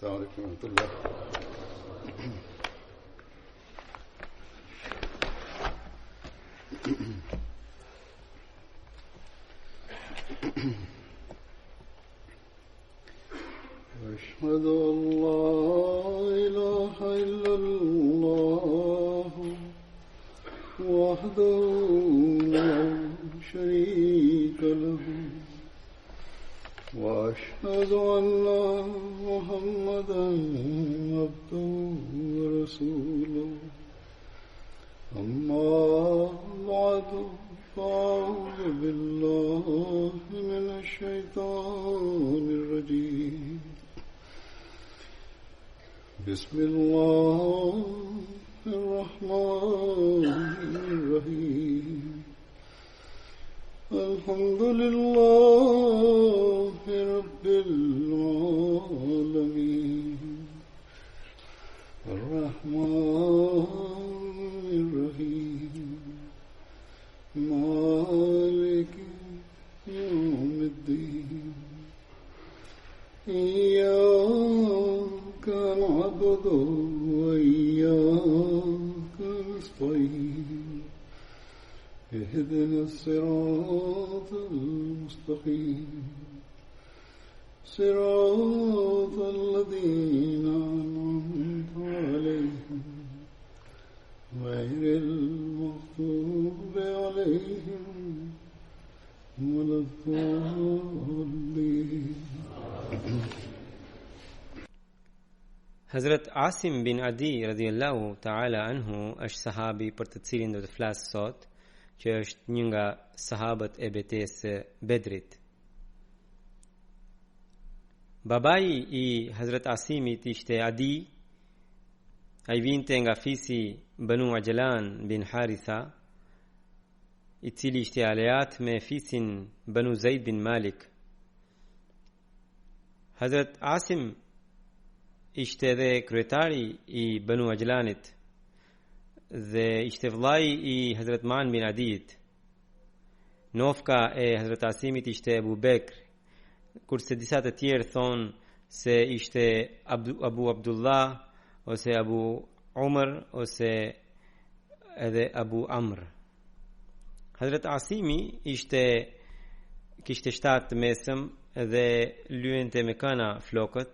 السلام عليكم ورحمة الله. أشهد أن لا إله إلا الله وحده لا شريك له وأشهد أن محمدا عبده ورسوله أما بعد فأعوذ بالله من الشيطان الرجيم بسم الله الرحمن الرحيم الحمد لله رب العالمين الرحمن الرحيم مالك يوم الدين إياك نعبد وإياك نستعين اهدنا الصراط المستقيم صراط الذين أنعمت عليهم غير المغضوب عليهم ولا الضالين. Hazrat Asim bin Adi radhiyallahu ta'ala anhu është sahabi për të cilin do të flas sot, që është një nga sahabët e betejës së Bedrit. Babai i Hazrat Asimit ishte Adi. Ai vinte nga fisi Banu Ajlan bin Haritha, i cili ishte aleat me fisin Banu Zaid bin Malik. Hazrat Asim ishte edhe kryetari i Banu Ajlanit dhe ishte vllai i Hazrat Man bin Adit. Nofka e Hazrat Asimit ishte Abu Bekr, kurse disa të tjerë thonë se ishte Abu Abdullah ose Abu Umar ose edhe Abu Amr. Hazrat Asimi kishte 7 mesëm dhe lyente me kana flokët.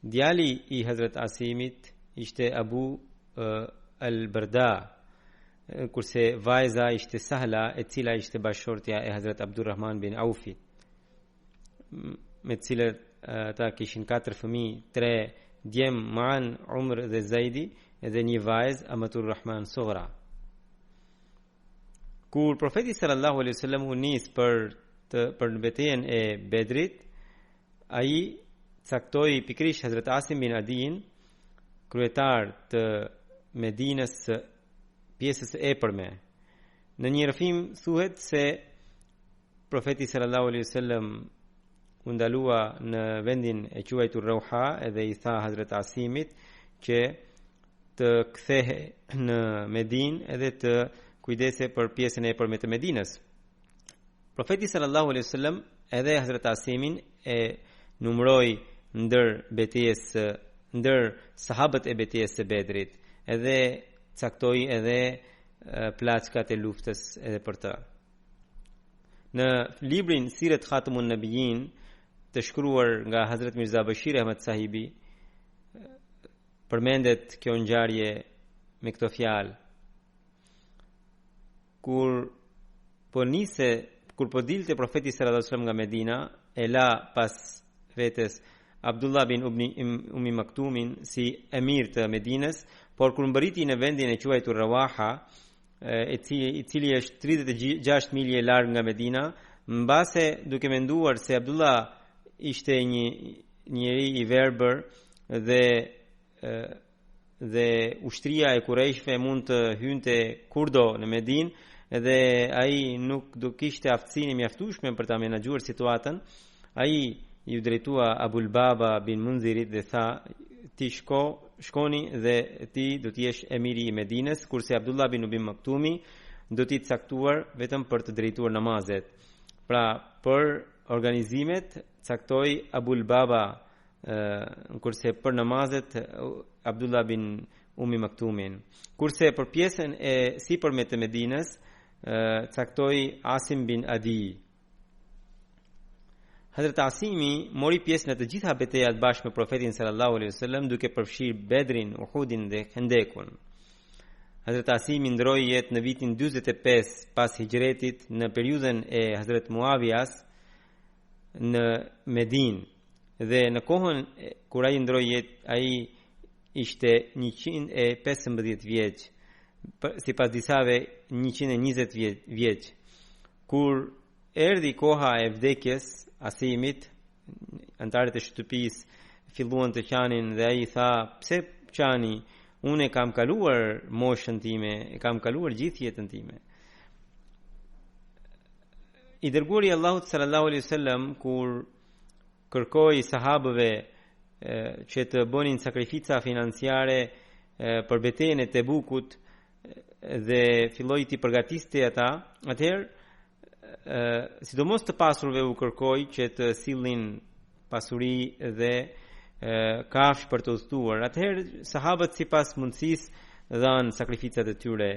Djali i Hazrat Asimit ishte Abu al-Barda, kurse vajza ishte Sahla, e cila ishte bashortja e Hazrat Abdurrahman bin Aufit, me cilët ata kishin 4 fëmijë, 3 djem Ma'an, Umr dhe Zaidi, edhe një vajzë Amatur Rahman Soghra. Kur profeti sallallahu alaihi wasallam u nis për betejën e Bedrit, ai caktoi pikërisht Hazrat Asim bin Adin, kryetar të Medinës, pjesës e epërme. Në një rrëfim thuhet se profeti sallallahu alaihi wasallam u ndalua në vendin e quajtur Rauha edhe i tha Hazrat Asimit që të kthehe në Medinë edhe të kujdese për pjesën e epërme të Medinës. Profeti sallallahu alaihi wasallam edhe Hazrat Asimin e numëroi ndër sahabët e betejës së Bedrit, edhe caktoi edhe plaçkat e luftës edhe për të. Në librin Sirat Khatamun Nabiyin, të shkruar nga Hazrat Mirza Bashir Ahmad Sahibi, përmendet kjo ngjarje me këto fjalë. Kur po dilte profeti sallallahu alaihi wasallam nga Medina, e la pas vetes Abdullah bin Ummi Maktumin si emir të Medinës, por kur mbërriti në vendin e quajtur Rawaha, i cili është 36 milje larg nga Medina, mbase duke menduar se Abdullah ishte një njeri i verbër dhe ushtria e Qurayshve mund të hynte kurdo në Medinë, dhe ai nuk do kishte aftësinë mjaftueshme për ta menaxhuar situatën, ai ju drejtua Abul Baba bin Munzirit dhe tha: ti shkoni dhe ti do të jesh emiri i Medinës, kurse Abdullah bin Ubim Maktumi do t'i caktuar vetëm për të drejtuar namazet. Pra, për organizimet caktoi Abul Baba, kurse për namazet Abdullah bin Umi Maktumin. Kurse për pjesën e sipërme të Medinës caktoi Asim bin Adi. Hazrat Asimi mori pjesë në të gjitha betejat bashkë me profetin sallallahu alaihi wasallam, duke përfshirë Bedrin, Uhudin dhe Khandekun. Hazrat Asimi ndroi jetë në vitin 45 pas hijretit në periudhën e Hazrat Muawiyas në Medinë, dhe në kohën kur ai ndroi jetë, ai ishte 115 vjeç, sipas disave 120 vjeç. Kur erdhi koha e vdekjes Asimit, antarët e shtëpisë filluan të qanin dhe ai tha: "Pse qani? Unë kam kaluar moshën time, kam kaluar gjithë jetën time." I dërguari i Allahut sallallahu alaihi wasallam kur kërkoi sahabëve që të bënin sakrifica financiare për betejën e Tebukut dhe filloi të përgatiste ata, atëherë sidomos të pasurve u kërkoi që të sillnin pasuri dhe kafsh për të udhëtuar. Atëherë sahabët sipas mundësisë dhanë sakrificat e tyre.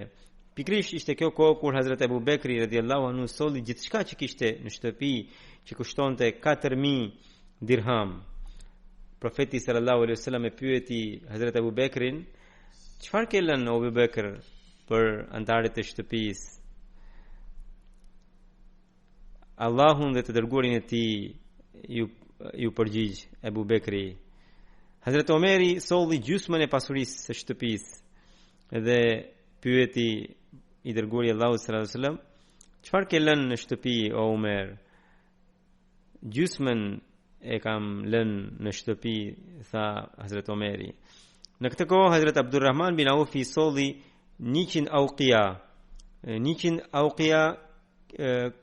Pikrisht ishte kjo kohë kur Hazrat Abu Bekri radhiyallahu anhu solli gjithçka që kishte në shtëpi, që kushtonte 4000 dirham. Profeti sallallahu alaihi wasallam e pyeti Hazrat Abu Bekrin: "Çfarë ke lënë Abu Bekr për antarët e shtëpisë?" Allahun dhe të dërguarin e tij ju përgjigj Abu Bekri. Hazrat Omeri solli gjysmën e pasurisë së shtëpisë dhe pyeti i dërguari Allahu sallallahu alaihi wasallam: "Çfarë ke lënë në shtëpi o Omer?" "Gjysmën e kam lënë në shtëpi," tha Hazrat Omeri. Në këtë kohë Hazrat Abdurrahman bin Aufi solli 100 auqia. 100 auqia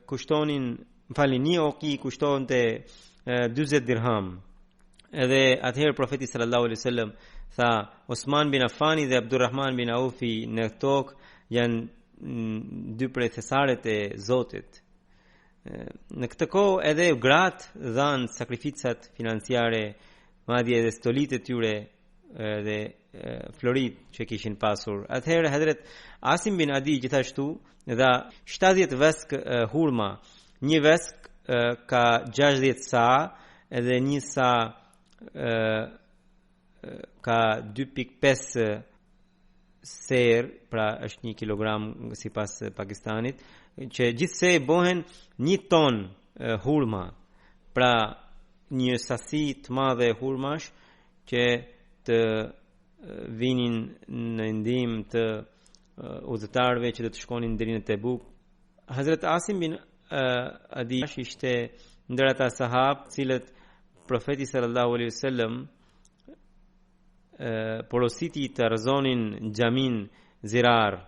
kushtonin, një auqi kushtonte 40 dirham. Edhe atëherë profeti sallallahu alaihi wasallam tha: "Osman bin Affani dhe Abdurrahman bin Aufi në tokë janë dy prej thesaret e Zotit." Në këtë kohë edhe gratë dhanë sakrificat financiare, madje edhe stolit e tyre dhe florit që kishin pasur. Atëherë Hazrat Asim bin Adi gjithashtu dha 70 vesk hurma. Një vesk ka 60 sa edhe një sa ka 2.5 ser, pra është 1 kilogram sipas Pakistanit, që gjithsej bëhen 1 ton hurma, pra një sasi të madhe hurmash që të vinin në ndihmë të udhëtarëve që do të shkonin deri në Tebuk. Hazrat Asim bin Adi ishte ndër ata sahabë cilët profeti sallallahu alaihi wasallam porositi të rëzonin xhamin Zirar.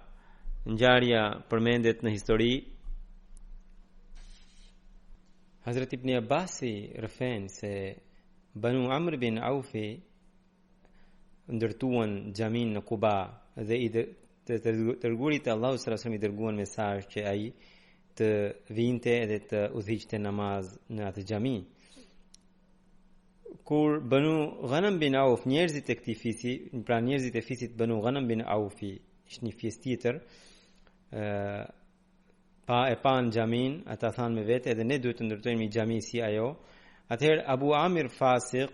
Ngjarja përmendet në histori. Hazrat Ibn Abbasi rëfen se Banu Amr bin Aufi ndërtuan xhamin në Kuba dhe i dërguarit e Allahut sallallahu alaihi wasallam i dërguan mesazh që ai të vinte edhe të udhëhiqte namaz në atë xhami. Kur Banu Ghanam bin Auf, njerëzit e këtij fisi, pra njerëzit e fisit Banu Ghanam bin Aufi, ishte një fis tjetër, pan xhamin, ata thanë me vete edhe ne duhet të ndërtojmë një xhami si ajo. Atëherë Abu Amir Fasiq,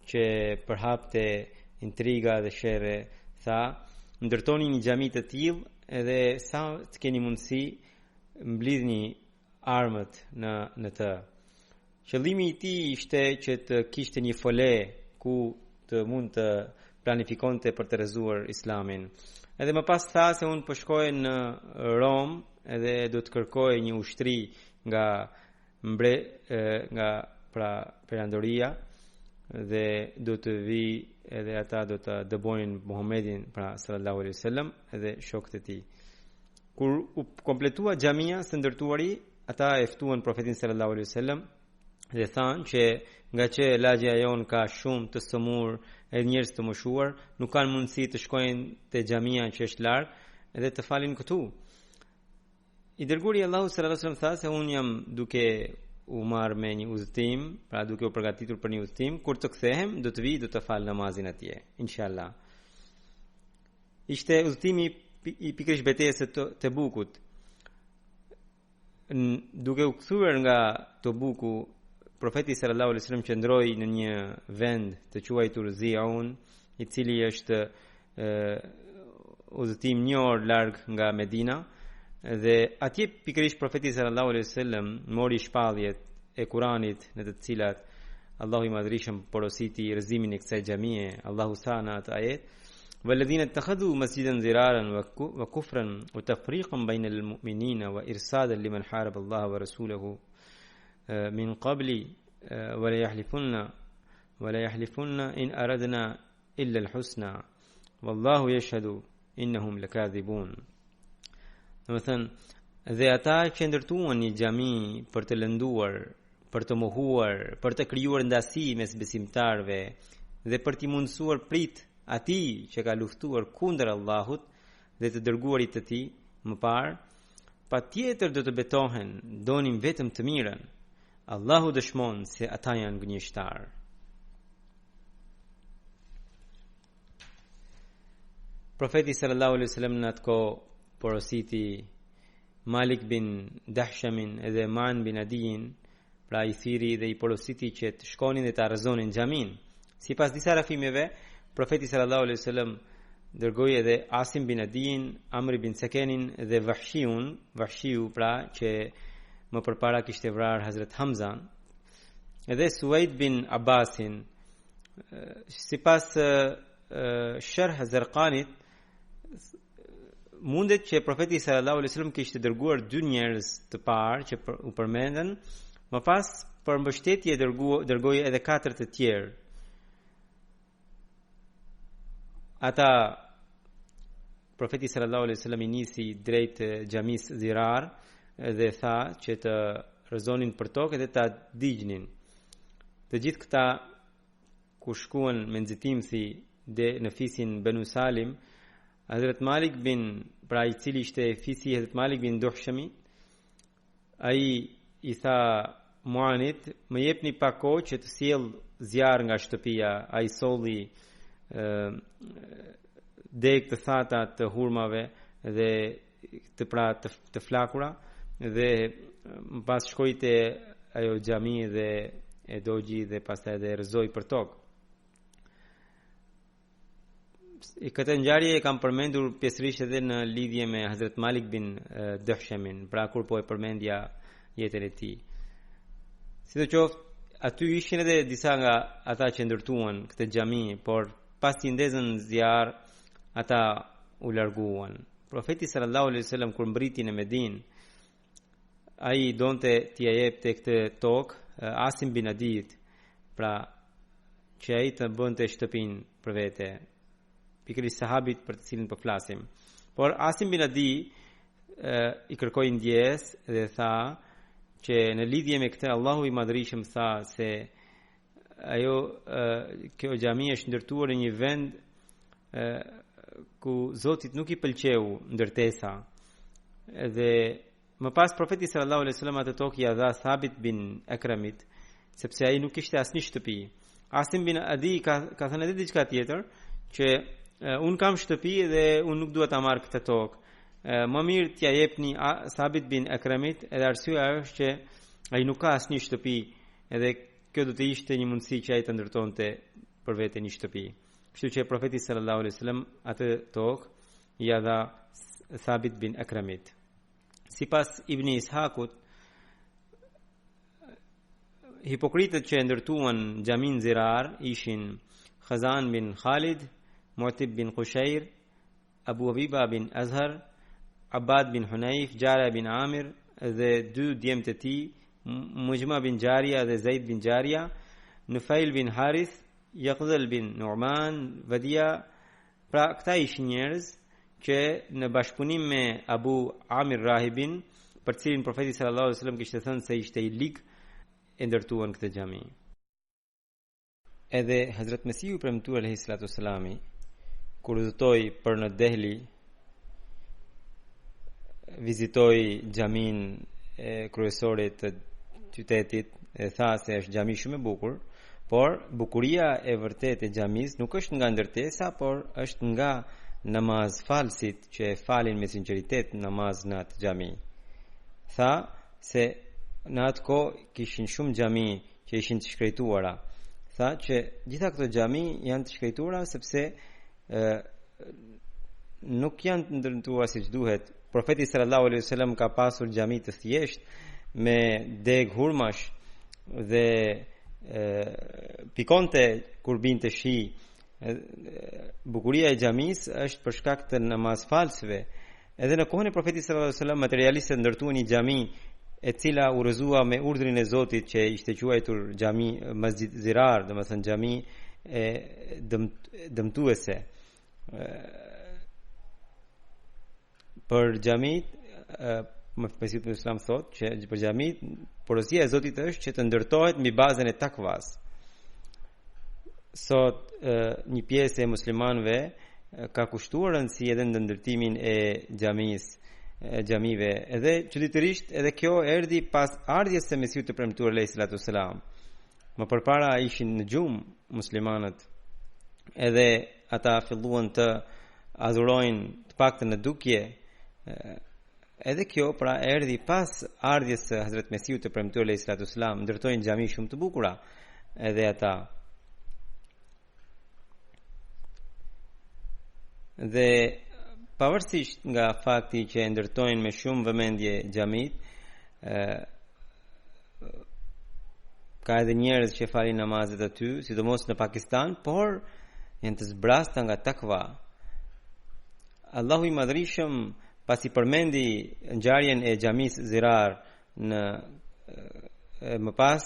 që përhapte intriga dhe sherre, tha: "Ndërtoni një xhami të tillë edhe sa të keni mundësi mblidhni armët në të." Qëllimi i tij ishte që të kishte një fole ku të mund të planifikonte për të rrezuar Islamin. Edhe më pas tha se unë po shkoj në Rom edhe do të kërkoj një ushtri nga perandoria dhe do të vi edhe ata do të dëbojnë Muhammedin, pra sallallahu alaihi wasallam, edhe shokët e tij. Kur u kompletua xhamia së ndërtuari, ata e ftuan profetin sallallahu alaihi wasallam dhe thanë që nga që lagja jon ka shumë të sëmur e njerëz të moshuar, nuk kanë mundësi të shkojnë te xhamia që është larg edhe të falin këtu. I dërguari Allahu sallallahu alaihi wasallam tha se un jam duke u marr me një udhëtim, pra duke u përgatitur për një udhëtim, kur të kthehem do të vi, do të fal namazin atje, inshallah. Ishte udhëtimi i pikërisht betejës së Tebukut. Duke u kthyer nga Tebuku, profeti sallallahu alaihi wasallam qëndroi në një vend të quajtur Zi'un, i cili është udhëtim një orë larg nga Medina, dhe atje pikërisht profeti sallallahu alaihi wasallam mori shpalljet e Kuranit në të cilat Allahu i madhrishëm porositi rrezimin e kësaj xhamie. Allahu tha në atë ajet: "Walladhina ittakhadhu masjidan ziraran wa kufran wa tafriqan bayna al-mu'minina wa irsadan liman haraba Allah wa rasulahu min qabli wa la yahlifunna in aradna illa al-husna wallahu yashhadu innahum lakadhibun." Do të thënë, dhe ata që ndërtuan një xhami për të lënduar, për të mohuar, për të krijuar ndasi mes besimtarëve dhe për t'i mundësuar prit atij që ka luftuar kundër Allahut dhe të dërguarit të tij më parë, patjetër do të betohen, donin vetëm të mirën. Allahu dëshmon se ata janë gënjeshtar. Profeti sallallahu alaihi wasallam në atë kohë porositi Malik bin Dahshamin edhe Man bin Adiin, pra i thiri dhe i porositi që të shkonin dhe të arrëzonin xhamin. Sipas disa rafimeve, profeti sallallahu alaihi wasallam dërgoi edhe Asim bin Adiin, Amr bin Sakenin dhe Vahshiu, pra që më përpara kishte vrarë Hazrat Hamzan, edhe Suwaid bin Abbasin. Sipas Sharh Zarqanit, mundet që profeti sallallahu alaihi wasallam kishte dërguar 2 njerëz të parë që u përmenden, më pas për mbështetje dërgoi edhe 4 të tjerë. Ata profeti sallallahu alaihi wasallam i nisi drejt xhamis Zirar dhe tha që të rrezonin për tokë dhe ta digjnin. Të gjithë këta ku shkuan me nxitimsi në fisin Banu Salim, Hazrat Malik bin, pra i cili ishte fisi Hazrat Malik bin Duhshami, ai i tha Muanit, më jepni pak kohë që të sjell zjarr nga shtëpia. Ai solli deg të thata të hurmave dhe të flakura, dhe pas shkoi te ajo xhami dhe e dogji dhe pastaj edhe rrezoi për tokë. Këtë ngjarje e kam përmendur pjesërisht edhe në lidhje me Hazrat Malik bin Duhshamin, pra kur po e përmendja jetën e tij. Sidoqoftë, aty ishin edhe disa nga ata që ndërtuan këtë xhami, por pas i ndezën zjarr, ata u larguan. Profeti sallallahu alaihi wasallam kur mbriti në Medinë, ai donte t'i jepte këtë tokë Asim bin Adit, pra që ai të bënte shtëpinë për vete, pikërisht sahabit për të cilin po flasim. Por Asim bin Adi i kërkoi ndjes dhe tha që në lidhje me këtë Allahu i madhrishëm tha se ajo kjo xhami është ndërtuar në një vend ku Zotit nuk i pëlqeu ndërtesa. Dhe më pas profeti sallallahu alaihi wasallam atë tokë ia dha Thabit bin Akramit, sepse ai nuk kishte asnjë shtëpi. Asim bin Adi ka thënë edhe diçka tjetër, që un kam shtëpi dhe un nuk dua ta marr këtë tokë. Më mirë t'ja jepni Thabit bin Akramit, edhe arsyeja është që ai nuk ka asnjë shtëpi, edhe kjo do të ishte një mundësi që ai të ndërtonte për vete një shtëpi. Kështu që profeti sallallahu alaihi wasallam atë tokë ia dha Thabit bin Akramit. Sipas Ibn Ishaqut, hipokritët që ndërtuan xhamin Zirar ishin Khazan bin Khalid, Mu'tib bin Qushayr, Abu Habiba bin Azhar, Abbad bin Hunayf, Jara bin Amir dhe 2 djemtë e tij, Mujma bin Jaria dhe Zaid bin Jaria, Nufail bin Harith, Yaqdhal bin Nu'man, Vadia. Pra këta ishin njerëz që në bashkëpunim me Abu Amir Rahibin, për cilin profeti sallallahu alaihi wasallam kishte thënë se ishte i lig, e ndërtuan këtë xhami. Edhe Hazrat Mesihu premtuar alayhi salatu wassalami kur udhëtoi për në Dehli, vizitoi xhamin e kryesorit të qytetit e tha se është xhami shumë e bukur, por bukuria e vërtetë e xhamis nuk është nga ndërtesa, por është nga namazfalësit që falin me sinqeritet namaz në atë xhami. Tha se në atë kohë kishin shumë xhami që ishin të shkrejtuara. Tha që gjitha këto xhami janë të shkrejtuara sepse nuk janë të ndërtuar siç duhet. Profeti sallallahu alaihi wasallam ka pasur xhami të thjesht me deg hurmash dhe pikonte kur binte shi. Bukuria e xhamis është për shkak të namazfalësve. Edhe në kohën e Profetit sallallahu alaihi wasallam materialistët ndërtuan një xhami e cila urrëzua me urdhrin e Zotit që ishte quajtur xhami Masjid Zirar, domethënë xhami e dëmtuese. Për xhamit Mesihut Islam thot që për xhamit porosia e Zotit është që të ndërtohet mbi bazën e takvas. Sot një pjesë e muslimanëve ka kushtuar rëndësi edhe në ndërtimin e xhamive. Edhe çuditërisht edhe kjo erdhi pas ardhjes së Mesihut të premtuar alayhi salatu wasalam. Më përpara ishin në gjumë muslimanët, edhe ata filluan të adhurojnë të paktën në dukje. Edhe kjo pra erdhi pas ardhjes së Hazrat Mesihut të premtuar alayhi salatu wasalam, ndërtojnë xhami shumë të bukura edhe ata. Dhe pavarësisht nga fakti që ndërtojnë me shumë vëmendje xhamit, ka edhe njerëz që falin namazet aty, sidomos në Pakistan, por janë të zbrasta nga takva. Allahu i Madhrishëm pasi përmendi ngjarjen e xhamis Zirar në më pas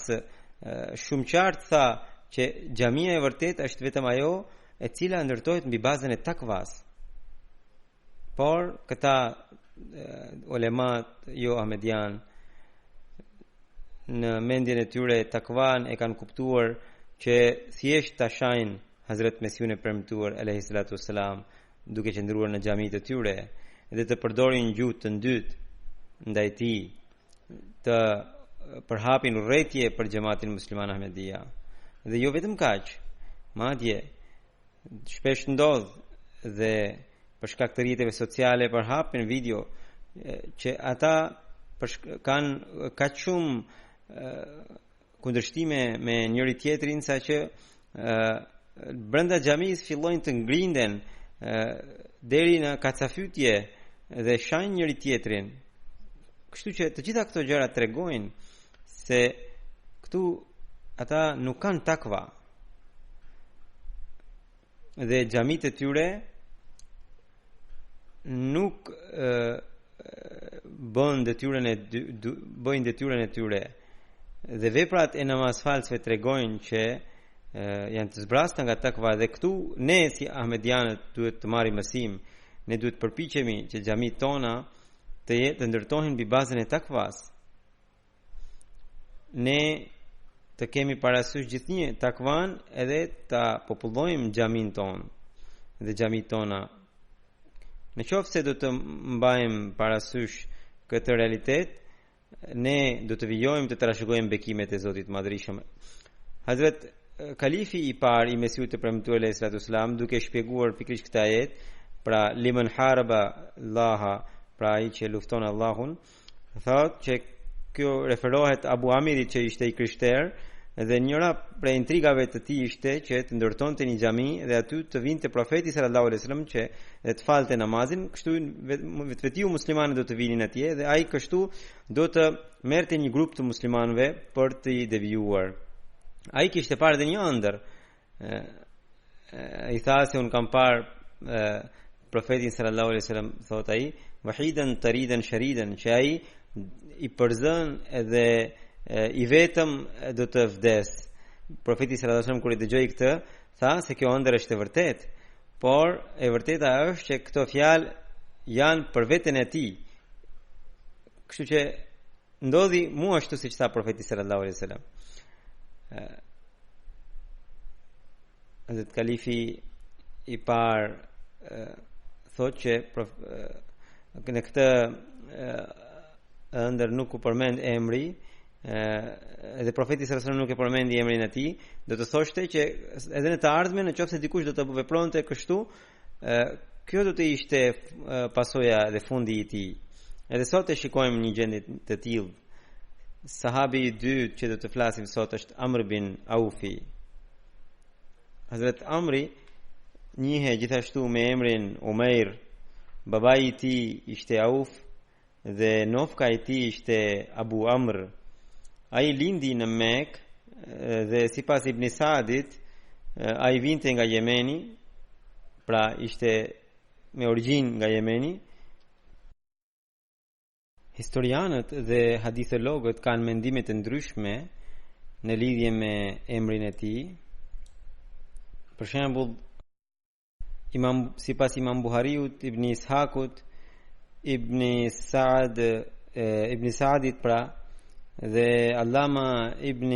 shumë qartë tha që xhamia e vërtetë është vetëm ajo e cila ndërtohet mbi bazën e takvas. Por këta ulemat jo ahmedian në mendjen e tyre takvan e kanë kuptuar që thjesht ta shajnë Hazrat Mesihun e premtuar alayhi salatu wassalam duke qëndruar në xhamit e tyre dhe të përdorin gjuhë të ndytë ndaj tij, të përhapin urrëtie për xhamatin musliman Ahmedia. Dhe jo vetëm kaq, madje shpesh ndodh dhe për shkak të rrjeteve sociale përhapin video që ata kanë kaq shumë kundërshtime me njëri tjetrin saqë brenda xhamis fillojnë të ngrinden deri në kacafytje dhe shajnë njëri tjetrin. Kështu që të gjitha këto gjëra tregojnë se këtu ata nuk kanë takva. Dhe xhamit e tyre nuk bëjnë detyrën e tyre. Dhe veprat e namazfalësve tregojnë që janë të zbrasta nga takva, dhe këtu ne si ahmedianët duhet të marrim mësim. Ne duhet përpiqemi që xhamit tona të ndërtohen mbi bazën e takvas. Ne të kemi parasysh gjithnjë takvan edhe ta popullojmë xhamin ton dhe xhamit tona. Në qoftë se do të mbajmë parasysh këtë realitet, ne do të vijojmë të trashëgojmë bekimet e Zotit Madhrishëm. Hazrat Kalifi i parë i Mesihut të premtuar alayhi salatu wasalam, duke shpjeguar pikërisht këtë ajet, pra liman haraba Allaha, pra ai që lufton Allahun, thotë që kjo referohet Abu Amirit që ishte i krishter, dhe njëra prej intrigave të tij ishte që të ndërtonte një xhami dhe aty të vinte profeti sallallahu alaihi wasallam që të falte namazin. Kështu vetiu muslimanët do të vinin atje dhe ai kështu do të merrte një grup të muslimanëve për të i devijuar. Ai kishte parë edhe një ëndër. I tha se un kam parë profetin sallallahu alaihi wasallam, thot ai, wahidan taridan sharidan, që ai i përzën edhe i vetëm do të vdes. Profeti sallallahu alaihi wasallam kur i dëgjoi këtë, tha se kjo ëndër është e vërtetë, por e vërteta është që këto fjalë janë për veten e tij. Kështu që ndodhi mua ashtu siç tha profeti sallallahu alaihi wasallam. Hazrat Kalifi i parë thotë që në këtë ëndër nuk u përmend emri, edhe profeti sallallahu alajhi wasallam nuk e përmendi emrin e tij, do të thoshte që edhe në të ardhmen nëse dikush do të vepronte kështu, kjo do të ishte pasoja dhe fundi i tij. Edhe sot e shikojmë një gjendje të tillë. Sahabi i dytë që do të flasim sot është Amr bin Aufi. Hazrat Amri njihet gjithashtu me emrin Umair. Babai i tij ishte Auf dhe nofka i tij ishte Abu Amr. Ai lindi në Mekë dhe sipas Ibn Saadit ai vinte nga Jemeni, pra ishte me origjinë nga Jemeni. Historianët dhe hadithologët kanë mendime të ndryshme në lidhje me emrin e tij. Për shembull, sipas Imam Buhariut, Ibn Ishaqut, Ibn Saadit pra, dhe Allama Ibn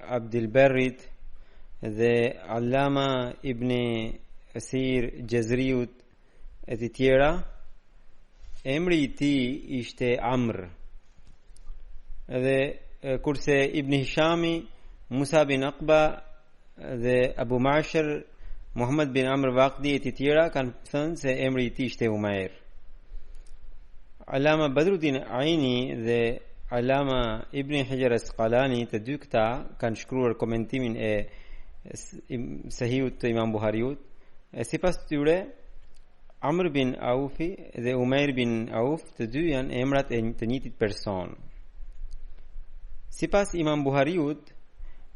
Abdul Barrit dhe Allama Ibn Asir Jazriut e të tjera, emri i tij ishte Amr. Edhe kurse Ibn Hishami, Musa bin Aqba dhe Abu Ma'shar, Muhammad bin Amr Waqdi e të tjera kanë thënë se emri i tij ishte Umair. Allama Badruddin Aini dhe Allama Ibn Hajar Asqalani, të dy këta kanë shkruar komentimin e Sahihut të Imam Buhariut. Sipas tyre, Amr bin Aufi dhe Umair bin Auf, të dy janë emrat e të njëjtit person. Sipas Imam Buhariut,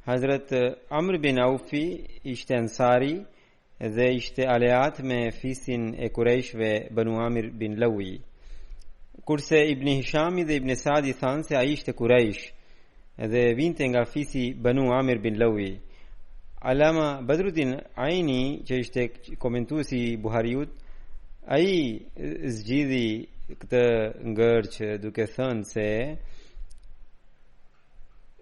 Hazrat Amr bin Aufi ishte ansari dhe ishte aleat me fisin e Qurayshve Banu Amir bin Lawi. Kurse Ibn Hishami dhe Ibn Saadi thanë se ai ishte Quraysh dhe vinte nga fisi Banu Amir bin Lawi. Allama Badruddin Aini, që ishte komentuesi i Buhariut, ai zgjidhi këtë ngërç duke thënë se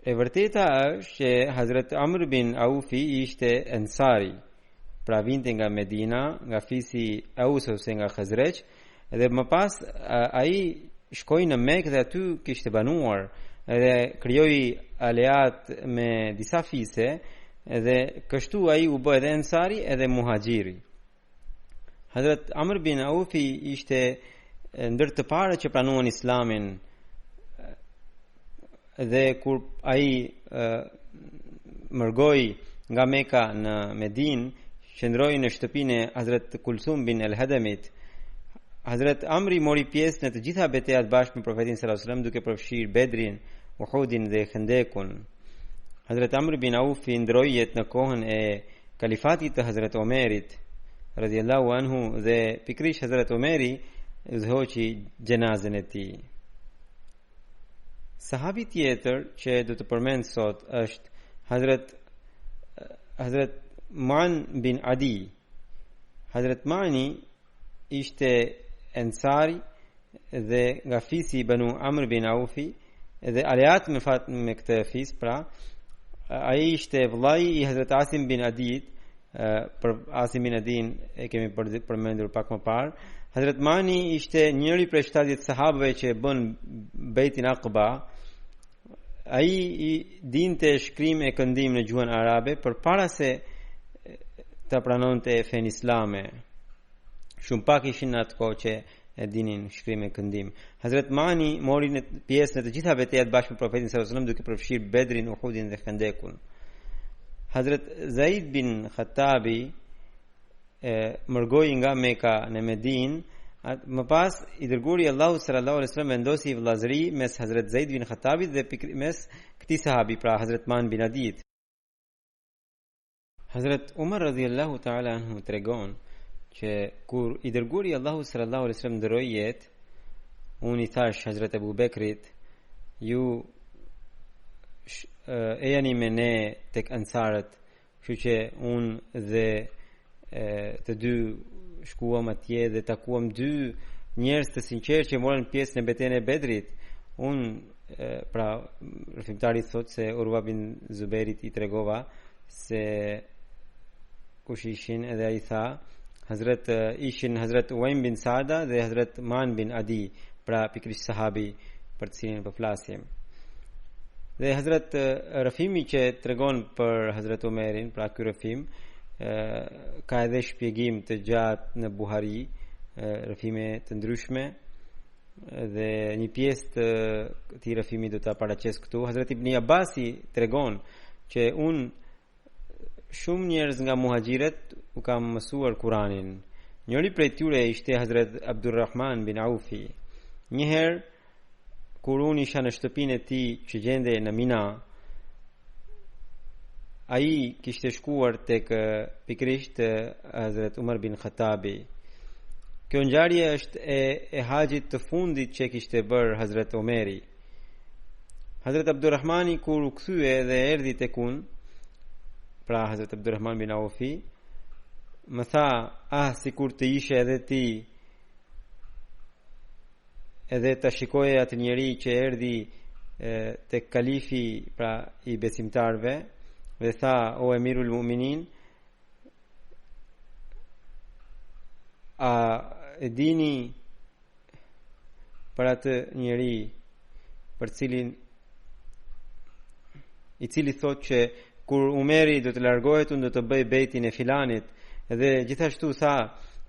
e vërteta është që Hazrat Amr bin Aufi ishte ansari, pra vinte nga Medina, nga fisi Aus ose nga Khazraj, dhe më pas ai shkoi në Mekë dhe aty kishte banuar dhe krijoi aleat me disa fise, dhe kështu ai u bë edhe ansari edhe muhaxhiri. Hazrat Amr bin Aufi ishte ndër të parë që pranuan Islamin, dhe kur ai mërgoi nga Mekka në Medinë, qëndroi në shtëpinë e Hazrat Kulsum bin al-Hadamit. Hazrat Amri mori pjesë në të gjitha betejat bashkë me profetin sallallahu alajhi wasallam, duke përfshirë Bedrin, Uhudin dhe Khandekun. Hazrat Amr bin Aufi ndroi jetë në kohën e kalifatit të Hazrat Omerit radhiyallahu anhu, dhe pikërisht Hazrat Omeri udhëhoqi xhenazën e tij. Sahabi tjetër që do të përmend sot është Hazrat Man bin Adi. Hazrat Mani ishte ansari dhe nga fisi Banu Amr bin Aufi dhe aleat me këtë fis, pra ai ishte vllai i Hazrat Asim bin Adit. Për Asim bin Adin e kemi përmendur pak më parë. Hazrat Mani ishte njëri prej 70 sahabëve që bën Beitin Aqba. Ai dinte shkrim e këndim në gjuhën arabe përpara se ta pranonte fen islame. Shumë pak ishin në atë kohë që e dinin shkrim e këndim. Hazrat Mani mori pjesë në të gjitha betejat bashkë me profetin sallallahu alajhi wasallam, duke përfshirë Bedrin, Uhudin dhe Khandekun. Hazrat Zaid bin Khattabi mërgoi nga Mekka në Medinë. Më pas i dërguari Allahu sallallahu alaihi wasallam vendosi vëllazëri mes Hazrat Zaid bin Khattabit dhe mes këtij sahabi, pra Hazrat Man bin Adit. Hazrat Umar radhiyallahu ta'ala anhu tregon që kur i dërguari Allahu sallallahu alaihi wasallam ndroi jetë, unë i thash Hazrat Abu Bekrit, ju e jani me ne tek ansarët, kështu që unë dhe të dy shkuam atje dhe takuam dy njerëz të sinqertë që morën pjesë në betejën e Bedrit. Unë pra rrëfimtari thot se Urwa bin Zuberit i tregova se kush ishin, edhe ai tha ishin Hazrat Uwaim bin Saada dhe Hazrat Man bin Adi. pra pikrisht sahabi për të cilin po flasim. Dhe Hazrat Rafimi që tregon për Hazrat Omerin, pra ky Rafim ka edhe shpjegim të gjatë në Buhari, rafime të ndryshme, dhe një pjesë të këtij rafimi do ta paraqes këtu. Hazrat Ibn Abbasi tregon që shumë njerëz nga muhaxhirët u kanë mësuar Kur'anin. Njëri prej tyre ishte Hazrat Abdurrahman bin Aufi. Njëherë kur unë isha në shtëpinë e tij që gjendej në Mina, ai kishte shkuar tek pikrisht Hazrat Umar bin Khattabi. Kjo ngjarje është e haxhit të fundit që kishte bërë Hazrat Omeri. Hazrat Abdurrahmani kur u kthye dhe erdhi tek unë, pra Hazrat Abdurrahman bin Aufi, më tha, sikur të ishe edhe ti, edhe ta shikoje atë njeri që erdhi tek kalifi, pra i besimtarve, dhe tha, o Emirul Mu'minin, e dini për atë njeri për cilin i cili thot që kur Umeri do të largohet, unë do të bëj bejtin e filanit, dhe gjithashtu tha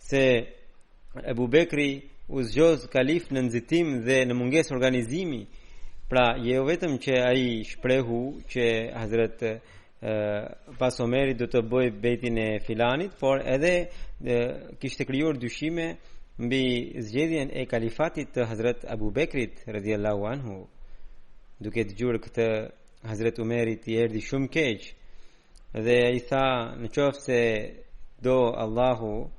se Ebu Bekri u zgjoz kalif në nxitim dhe në mungesë organizimi. Pra jo vetëm që ai shprehu që Hazrat pas Omerit do të bëj bejtin e filanit, por edhe kishte krijuar dyshime mbi zgjedhjen e kalifatit të Hazrat Abu Bekrit radhiyallahu anhu. Duke dëgjuar këtë, Hazrat Umerit i erdhi shumë keq dhe ai tha, në qoftë se do Allahu,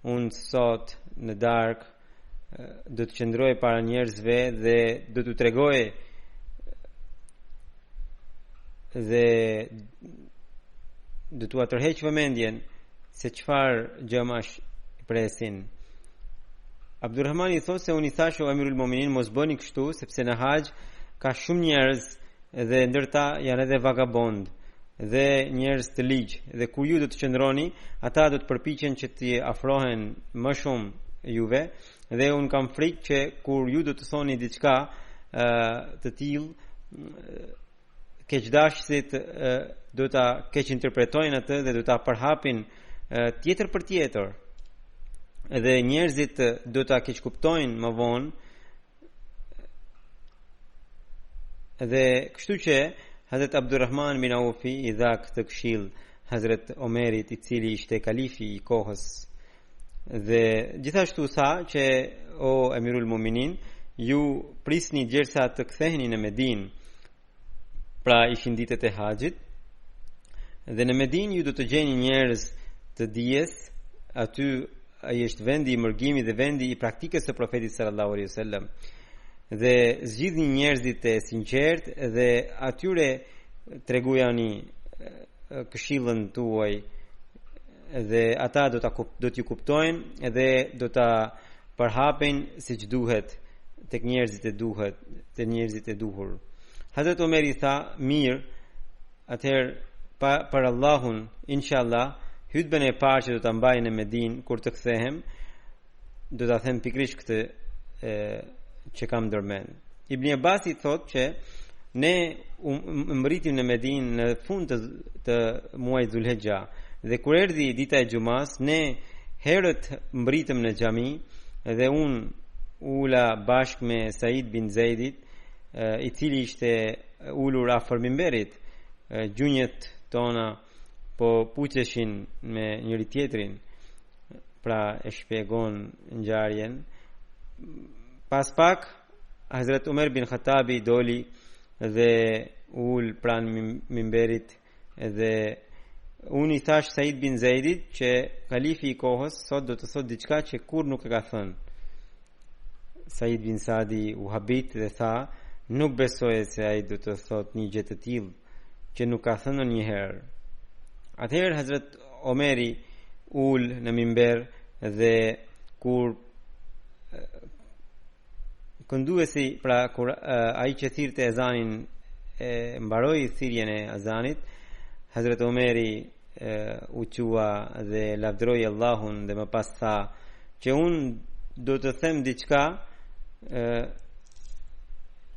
unë sot në darkë do të qëndroj para njerëzve dhe do t'u tregoj dhe do t'u tërheq vëmendjen se çfarë gjëmash presin. Abdurrahmani thotë se unë i thash o Emirul Mu'minin, mos bëni kështu, sepse në haxh ka shumë njerëz dhe ndërta janë edhe vagabond dhe njerëz të ligj, dhe kur ju do të qëndroni, ata do të përpiqen që t'i afrohen më shumë juve, dhe unë kam frikë që kur ju do të thoni diçka të tillë, keqdashësit do ta keq interpretojnë atë dhe do ta përhapin tjetër për tjetër, dhe njerëzit do ta keq kuptojnë më vonë. Dhe kështu që Hazrat Abdurrahman bin Aufi i dha këtë këshill Hazrat Omerit, i cili ishte kalifi i kohës, dhe gjithashtu tha që o Emirul Mu'minin, ju prisni derisa të ktheheni në Medinë. Pra ishin ditët e haxhit, dhe në Medinë ju do të gjeni njerëz të dijes, aty ai është vendi i mërgimit dhe vendi i praktikës së profetit sallallahu alaihi wasallam. Dhe zgjidhni njerëzit e sinqert dhe atyre tregujani këshillën tuaj, dhe ata do t'ju kuptojnë dhe do ta përhapin siç duhet tek njerëzit e duhur. Hazrat Omeri tha, mirë, atëherë për Allahun, inshallah, hutbën e parë që do ta mbaj në Medinë kur të kthehem, do ta them pikërisht këtë që kam ndërmend. Ibn Abbasi thotë që ne mbritim në Medinë në fund të muajit Dhulhijja, dhe kur erdhi dita e xumas, ne herët mbritëm në xhami dhe unë ula bashkë me Said bin Zeidit, i cili ishte ulur afër mimberit. Gjunjët tona po puqeshin me njëri tjetrin, pra e shpjegon ngjarjen. Pas pak Hazrat Umar bin Khattabi doli dhe ul pranë mimberit, dhe unë i thash Said bin Zeidit që kalifi i kohës sot do të thot diçka që kur nuk e ka thënë. Said bin Sadi u habit dhe tha, nuk besoje se ai do të thot një gjë të tillë që nuk ka thënë një herë. Atëherë Hazrat Omeri ul në mimber dhe kur kënduesi, pra kur ai që thirrte ezanin mbaroi thirrjen e azanit, Hazrat Omeri u qua dhe lavdëroi Allahun dhe më pas tha që unë do të them diçka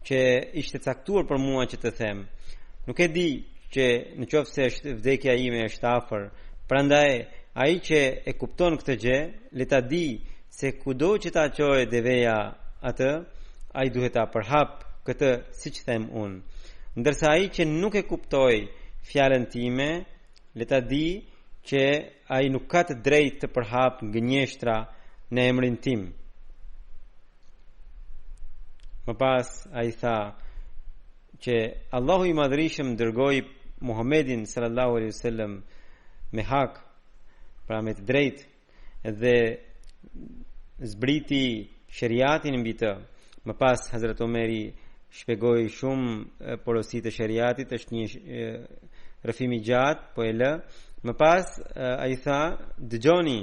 që ishte caktuar për mua që të them. Nuk e di që në qoftë se është vdekja ime është afër, prandaj ai që e kupton këtë gjë, le ta di se kudo që ta çojë deveja atë, ai duhet ta përhap këtë siç them unë. Ndërsa ai që nuk e kuptoi fjalën time, le ta di që ai nuk ka të drejtë të përhap gënjeshtra në emrin tim. Më pas ai tha që Allahu i Madhërisëm dërgoi Muhammedin sallallahu alaihi wasallam me hak, pra me të drejtë, dhe zbriti shariatin mbi të. Më pas Hazrat Omeri shpjegoi shumë porositë e shariatit, është një rrëfim i gjatë, po e lë. Më pas ai tha, dëgjoni,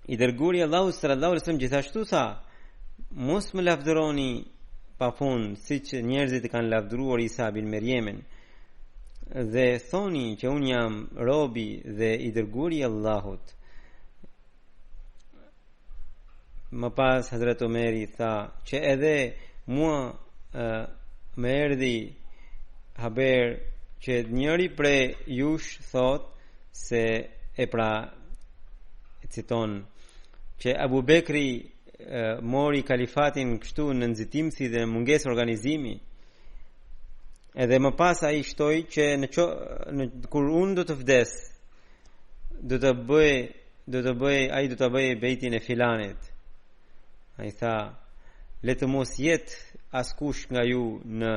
i dërguari Allahu sallallahu alaihi wasallam gjithashtu tha, mos më lavdëroni pa fund, siç njerëzit e kanë lavdëruar Isa bin Merjemin, dhe thoni që unë jam robi dhe i dërguari i Allahut. Më pas Hazrat Omeri tha që edhe mua më erdhi haber që njëri prej jush thot se e pra citon që Abu Bekri mori kalifatin kështu në nxitimsi dhe mungesë organizimi. Edhe më pas ai shtoi që kur unë do të vdes, do të bëj bejtin e filanit. Ai tha, le të mos jetë askush nga ju në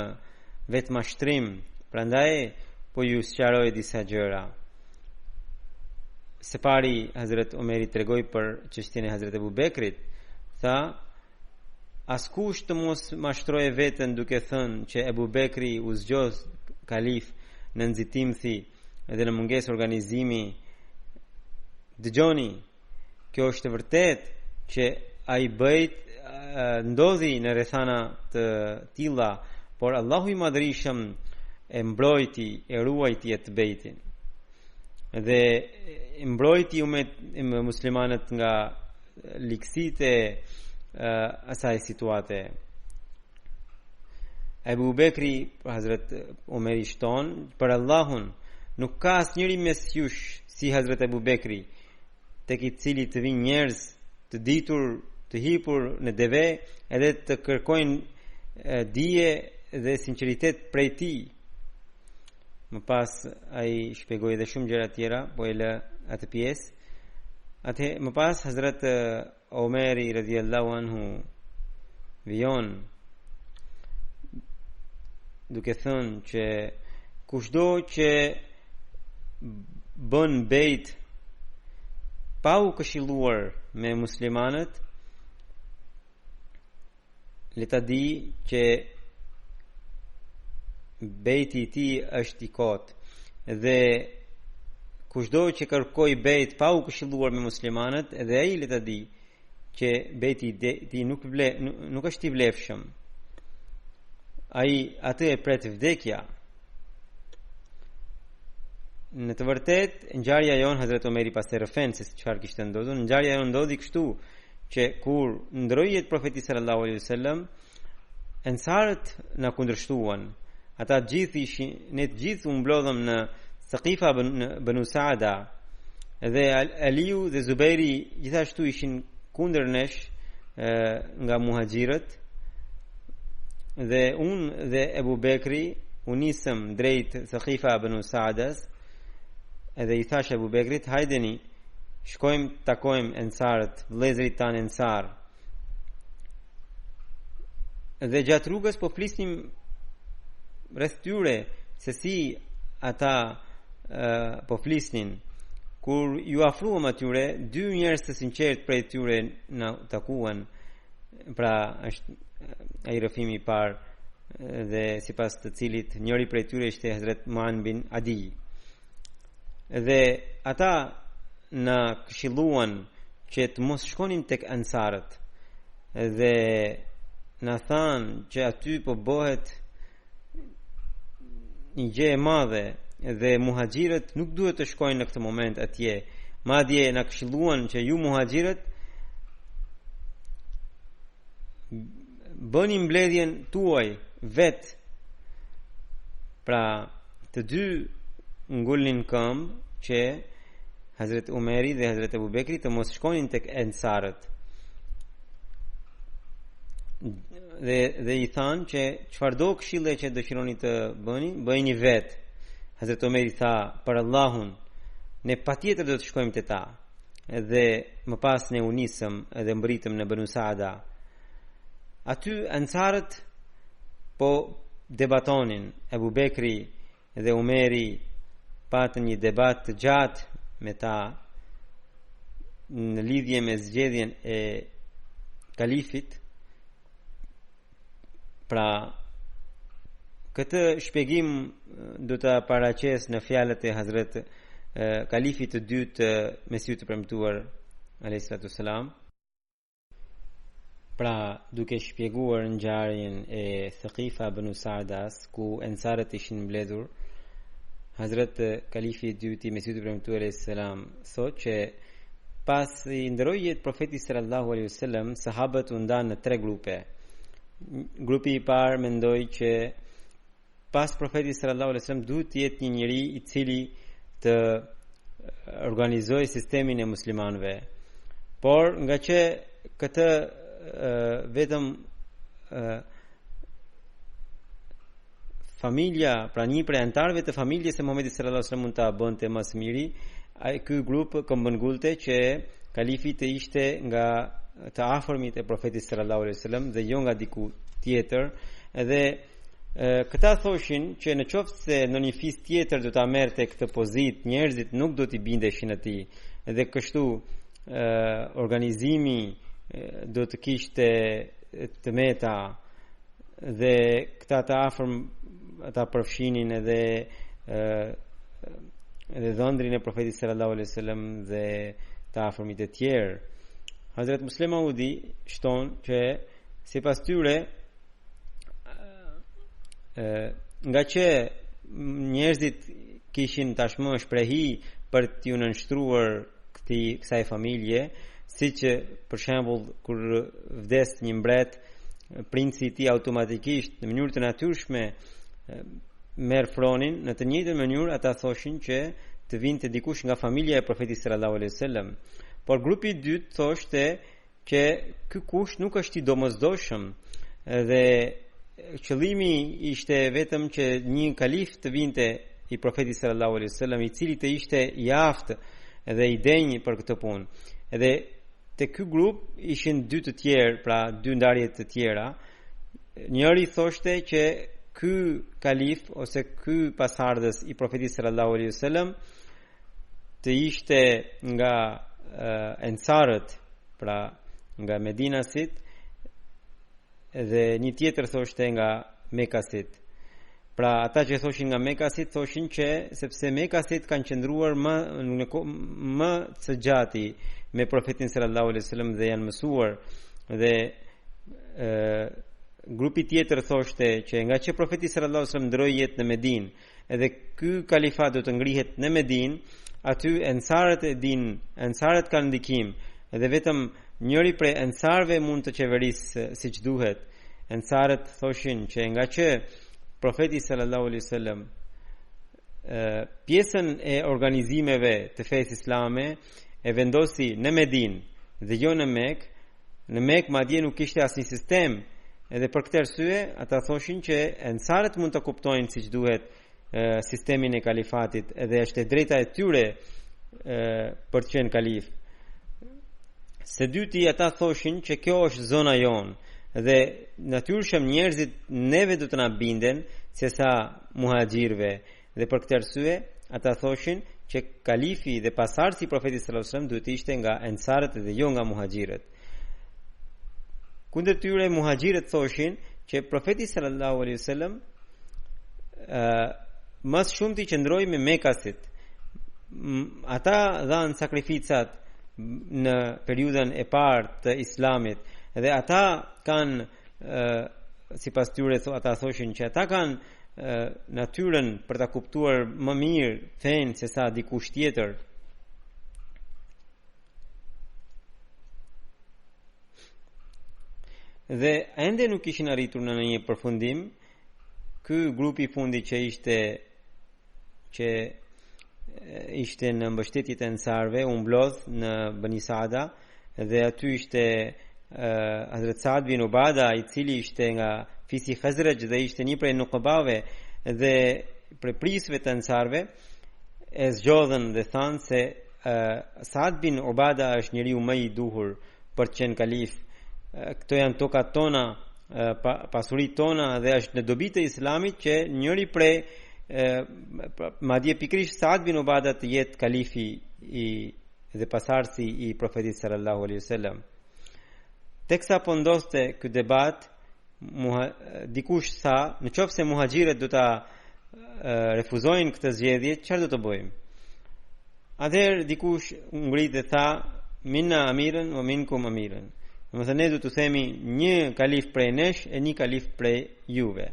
vetë mashtrim, prandaj po ju sqaroj disa gjëra. Se pari Hazrat Omeri tregoi për çështjen e Hazrat Abu Bekrit, tha, askush të mos mashtroje veten duke thënë që Abu Bekri u zgjodh kalif në nxitimthi dhe në mungesë organizimi. Dëgjoni, kjo është vërtet që ai ndodhi në rrethana të tilla, por Allahu i Madhërisëm e mbrojti, e ruajti atë bejtin dhe e mbrojti muslimanët nga likësitë e asaj situate. Abu Bekri, Hazrat Omeri shton, për Allahun nuk ka asnjëri mes jush si Hazrat Abu Bekri, tek i cili të vinë njerëz të ditur, të hipur në deve, edhe të kërkojnë dije dhe sinqeritet prej tij. Më pas ai shpjegoi edhe shumë gjëra tjera, po e lë atë pjesë. Më pas Hazrat Omeri radhiyallahu anhu vion duke thënë që kushdo që bën bejt pa u këshilluar me muslimanët, le ta di që bejti i tij është i kot, dhe kushdo që kërkoj bejt pa u këshilluar me muslimanët, edhe ai le ta di që bejti i tij nuk është i vlefshëm. Ai atë e pret vdekja. Në të vërtet, ngjarja jon Hazrat Omeri pas të rëfen se çfarë kishte ndodhur, ngjarja jon ndodhi kështu që kur ndroi jetë profeti sallallahu alaihi wasallam, ensarët na kundërshtuan. Ata ne të gjithë u mblodhëm në Saqifa Banu Saada, dhe Aliu dhe Zubairi gjithashtu ishin kundër nesh nga muhaxhirët, dhe unë dhe Abu Bekri u nisëm drejt Saqifa Banu Saadas, edhe i thash Abu Bekrit, hajdeni, shkojmë takojmë ensarët, vëllezërit tanë ensar. Dhe gjatë rrugës po flisnim rreth tyre se si ata po flisnin. Kur ju afruam atyre, dy njerëz të sinqert prej tyre na takuan. Pra është ai rrëfimi i parë, dhe sipas të cilit njëri prej tyre ishte Hazrat Mu'an bin Adi. Dhe ata na këshilluan që të mos shkonim tek ansarët, dhe na thanë që aty po bëhet një gjë e madhe dhe muhaxhirët nuk duhet të shkojnë në këtë moment atje. Madje na këshilluan që ju muhaxhirët bëni mbledhjen tuaj vet. Pra të dy ngullnin këmbë që Hazret Umeri dhe Hazret Abu Bekri të mos shkonin tek ensarët. Dhe i thanë që çfarëdo këshille që dëshironi të bëni, bëjini vet. Hazret Umeri tha, për Allahun, ne patjetër do të shkojmë te ta. Dhe më pas ne u nisëm dhe mbritëm në Banu Saada. Aty ensarët po debatonin. Abu Bekri dhe Umeri patën një debat të gjatë me ta në lidhje me zgjedhjen e kalifit. Pra këtë shpjegim do ta paraqes në fjalët e Hazret kalifit të dytë Mesiut të premtuar alayhi salatu wasalam. Pra duke shpjeguar ngjarjen e Thaqifa Banu Saadas ku ensarët ishin mbledhur, Hazret kalifi i dytë Mesiut të premtuar alayhi salam thotë që pas i ndrojjes profetit sallallahu alaihi wasallam, sahabët u ndanë në 3 grupe. Grupi i parë mendoi që pas profetit sallallahu alaihi wasallam duhet të jetë një njeri i cili të organizojë sistemin e muslimanëve. Por nga që këtë vetëm familja, pra një prej antarëve të familjes së Muhamedit sallallahu alaihi wasallam mund ta bënte më së miri, ky grup këmbëngulte që kalifi të ishte nga të afërmit e profetit sallallahu alaihi wasallam dhe jo nga diku tjetër. Dhe këta thoshin që në qoftë se në një fis tjetër do ta merrte këtë pozitë, njerëzit nuk do t'i bindeshin atij. Dhe kështu organizimi do të kishte të meta dhe këta të afërm ata përfshinin edhe dhëndrin e profetit sallallahu alaihi wasallam dhe të afërmit e tjerë. Hazret Musleh Maudi shton që sipas tyre nga që njerëzit kishin tashmë shprehi për t'ju nënshtruar kësaj familje, siç për shembull kur vdes një mbret, princi i tij automatikisht në mënyrë të natyrshme merr fronin, në të njëjtën mënyrë ata thoshin që të vinte dikush nga familja e profetit sallallahu alaihi wasallam. Por grupi i dytë thoshte që ky kush nuk është i domosdoshëm dhe qëllimi ishte vetëm që një kalif të vinte i profetit sallallahu alaihi wasallam, i cili të ishte i aftë dhe i denj për këtë punë. Edhe te ky grup ishin dy të tjerë, pra 2 ndarje të tjera. Njëri thoshte që ky kalif ose ky pasardhës i profetit sallallahu alaihi wasallam të ishte nga ensarët, pra nga Medinasit, dhe një tjetër thoshte nga Mekasit. Pra ata që thoshin nga Mekasit thoshin që sepse Mekasit kanë qëndruar më së gjati me profetin sallallahu alaihi wasallam dhe janë mësuar, dhe grupi tjetër thoshte që nga që profeti sallallahu alaihi wasallam ndroi jetë në Medinë edhe ky kalifat do të ngrihet në Medinë, aty ensarët kanë ndikim, edhe vetëm njëri prej ensarëve mund të qeverisë siç duhet. Ensarët thoshin që nga që profeti sallallahu alaihi wasallam pjesën e organizimeve të fesë islame e vendosi në Medinë dhe jo në Mekë. Në Mekë madje nuk kishte asnjë sistem, edhe për këtë arsye ata thoshin që ensarët mund të kuptojnë siç duhet sistemin e kalifatit, edhe është e drejta e tyre për të qenë kalif. Së dyti ata thoshin që kjo është zona jonë dhe natyrshëm njerëzit neve do të na binden sesa muhaxhirëve, dhe për këtë arsye ata thoshin që kalifi dhe pasardhësi i profetit sallallahu alajhi wasallam duhet të ishte nga ensarët dhe jo nga muhaxhirët. Kundër tyre muhaxhirët thoshin që profeti sallallahu alajhi wasallam më shumë të qëndroi me Mekasit. Ata dhanë sakrificat në periudhën e parë të Islamit, dhe ata kanë sipas tyre ata thoshin që ata kanë natyrën për ta kuptuar më mirë fenë se sa dikush tjetër. dhe ende nuk ishin arritur në një përfundim. Ky grupi fundi që ishte në mbështetjet e Ansarve u mblodh në Bani Saada dhe aty ishte Hazrat Saad bin Ubada, i cili ishte nga fisi Khazraj dhe ishte një prej nuqabave dhe prej prisve të Ansarve, e zgjodhen dhe thanë se Saad bin Ubada është njeriu më i duhur për të qenë kalif. Këto janë tokat tona, pasurit tona, dhe është në dobi të Islamit që njëri prej madje pikërisht Saad bin Ubada të jetë kalifi dhe pasardhësi i profetit sallallahu alaihi wasallam. Teksa po ndoste ky debat, dikush tha, nëse muhaxhirët do ta refuzojnë këtë zgjedhje, çfarë do të bëjmë? Atëherë dikush ngrit dhe tha, minna amiran wa minkum amiran. Domethënë ne do të themi një kalif prej nesh e një kalif prej juve.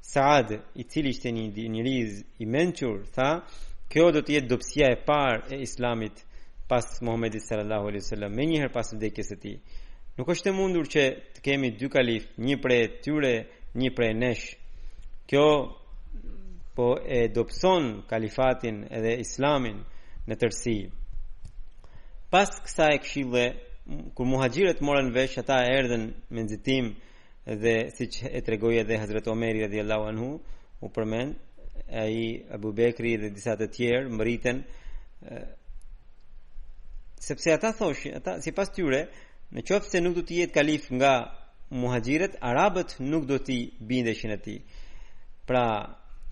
Saad, i cili ishte një njerëz i mençur, tha, kjo do të jetë dobësia e parë e Islamit pas Muhamedit sallallahu alaihi wasallam, më njëherë pas vdekjes së tij. Nuk është e mundur që të kemi dy kalif, një prej tyre, një prej nesh. Kjo po e dobëson kalifatin edhe Islamin në tërësi. Pas kësaj këshille, kur muhaxhirët morën vesh, ata erdhën me nxitim dhe siç e tregoi edhe Hazrat Omeri radhiyallahu anhu, u përmend, ai Abu Bekri dhe disa të tjerë mbëriten, sepse ata thoshin, ata sipas tyre, nëse nuk do të jetë kalif nga muhaxhirët, arabët nuk do t'i bindeshin atij. Pra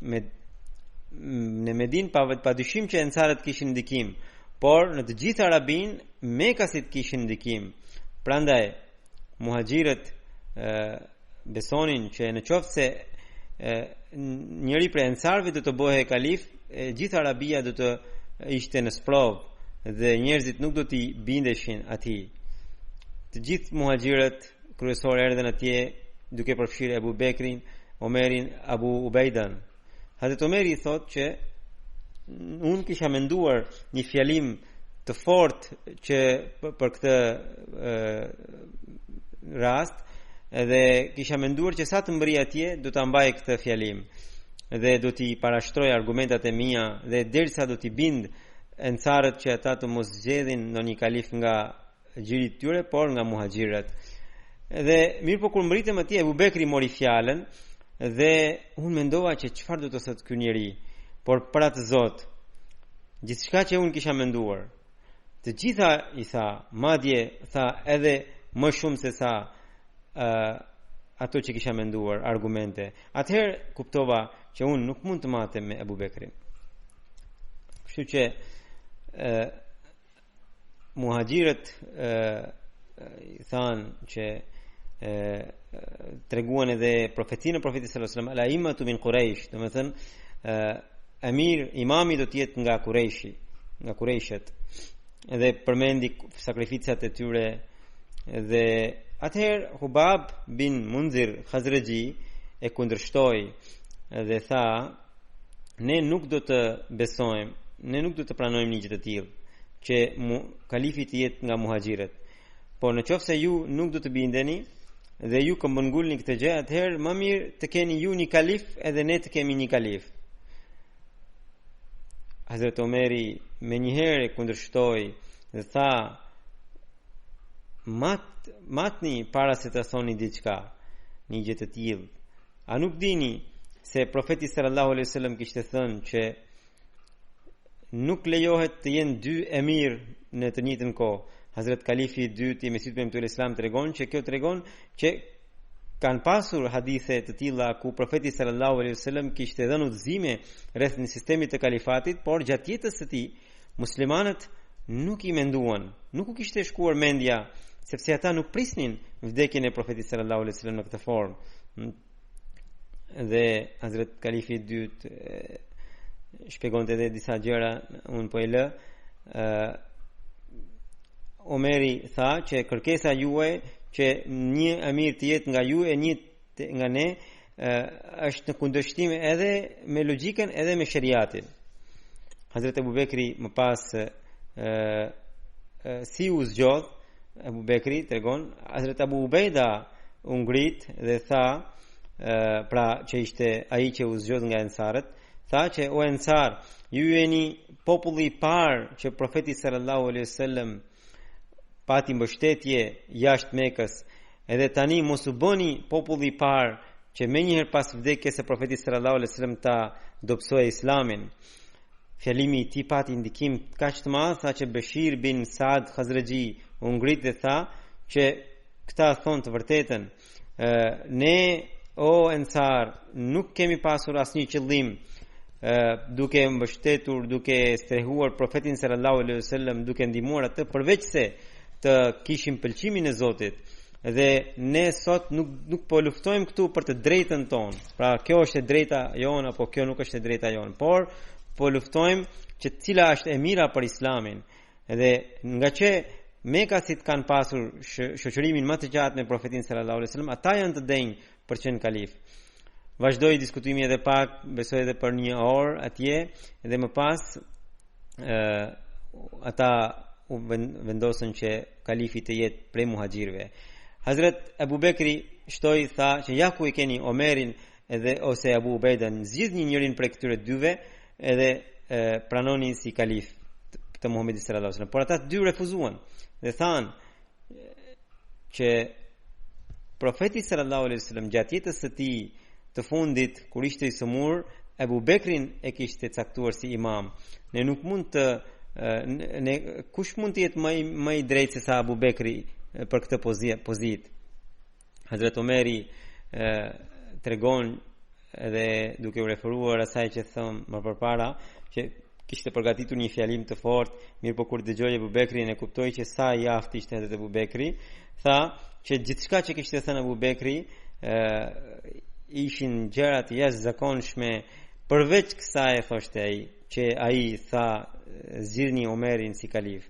në Medinë pa dyshim që ansarët kishin ndikim, por në të gjithë Arabin Mekasit kishin ndikim. Prandaj muhaxhirët besonin që nëse njëri prej ansarëve do të bëhej kalif, gjithë Arabia do të ishte në sprov dhe njerëzit nuk do t'i bindeshin atij. Të gjithë muhaxhirët kryesor erdhën atje duke përfshirë Abu Bekrin, Omerin, Abu Ubejdan. Hazrat Omeri thot që unë kisha menduar një fjalim të fortë që për këtë rast, dhe kisha menduar që sa të mbërij atje do ta mbaj këtë fjalim dhe do t'i parashtroj argumentat e mia, dhe derisa do t'i bind ansarët që ata të mos zgjedhin ndonjë kalif nga xhirit tyre, por nga muhaxhirët. Dhe mirë, po kur mbritëm atje, Abu Bekri mori fjalën dhe unë mendova që çfarë do të thotë ky njeri, por për atë Zot, gjithçka që unë kisha menduar, të gjitha i tha, madje tha edhe më shumë se sa ato që kisha menduar, argumente. Atëherë kuptova që unë nuk mund të matem me Abu Bekrin. Kështu që muhaxhirët i thanë që treguan edhe profetinë e profetit sallallahu alaihi wasallam, al-a'immatu min Quraysh, domethënë imami do të jetë nga Qurayshi, nga Qurayshët, dhe përmendi sakrificat e tyre. Dhe atëherë Hubab bin Munzir Khazraji e kundërshtoi dhe tha, ne nuk do të besojmë, ne nuk do të pranojmë një gjë të tillë, që kalifi të jetë nga muhaxhirët. Por nëse ju nuk do të bindeni dhe ju këmbëngulni këtë gjë, atëherë më mirë të keni ju një kalif edhe ne të kemi një kalif. Hazrat Omeri me njëherë kundërshtoi dhe tha, matni para se të thoni diçka, një gjë të tillë. A nuk dini se profeti sallallahu alaihi wasallam kishte thënë që nuk lejohet të jenë dy emir në të njëjtën kohë. Hazrat Kalifi i dytë i Mesihut Premtuar Islam tregon që kjo tregon që kanë pasur hadithe të tilla ku profeti sallallahu alaihi wasallam kishte dhënë udhëzime rreth një sistemi të kalifatit, por gjatë jetës së tij muslimanët nuk i menduan, nuk u kishte shkuar mendja, sepse ata nuk prisnin vdekjen e profetit sallallahu alaihi wasallam në këtë formë. Dhe Hazrat Kalifi i dytë shpjegonte edhe disa gjëra, unë po e lë. Omeri tha që kërkesa juaj që një emir të jetë nga ju e një nga ne është në kundërshtim edhe me logjikën edhe me shariatin. Hazrat Abu Bekri më pas si u zgjodh, Abu Bekri tregon, Hazrat Abu Ubejda u ngrit dhe tha, pra që ishte ai që u zgjodh nga Ansarët, tha që o Ansar, ju jeni populli i parë që profeti sallallahu alaihi wasallam pati mbështetje jashtë Mekës, edhe tani mos u bëni populli i parë që menjëherë pas vdekjes së profetit sallallahu alaihi wasallam ta dobësoi Islamin. Fjalimi i tij pati ndikim kaq të madh, tha që Bashir bin Saad Khazraji u ngrit dhe tha që këta thonë të vërtetën, ne o Ansar nuk kemi pasur asnjë qëllim duke mbështetur, duke strehuar profetin sallallahu alaihi wasallam, duke ndihmuar atë përveç se të kishim pëlqimin e Zotit. Dhe ne sot nuk po luftojmë këtu për të drejtën tonë. Pra kjo është e drejta jonë apo kjo nuk është e drejta jonë, por po luftojmë që cila është e mira për Islamin. Dhe nga që Mekasit kanë pasur shoqërimin më të gjatë me profetin sallallahu alaihi wasallam, ata janë të denjë për qenë kalif. Vazhdoi diskutimi edhe pak, besoj edhe për 1 orë atje, dhe më pas ata vendosën që kalifi të jetë prej muhaxhirëve. Hazrat Abu Bekri shtoi, tha që ja ku i keni Omerin edhe ose Abu Ubaidan, zgjidhni njërin prej këtyre dyve edhe pranoni si kalif të Muhamedit sallallahu alaihi wasallam. Por ata dy refuzuan dhe thanë që profeti sallallahu alaihi wasallam gjatë jetës së tij të fundit, kur ishte i sëmur, Abu Bekrin e kishte caktuar si imam. Ne nuk mund të kush mund të jetë më i drejtë se sa Abu Bekri për këtë pozitë. Hazrat Omeri tregon edhe duke u referuar asaj që thëm më përpara, që kishte përgatitur një fjalim të fortë, mirë po kur dëgjoi Abu Bekrin e kuptoi që sa i aftë ishte edhe Abu Bekri, tha që gjithçka që kishte thënë Abu Bekri ishin gjëra të jashtëzakonshme, përveç kësaj thoshte ai, që ai tha zgjidhni Omerin si kalif.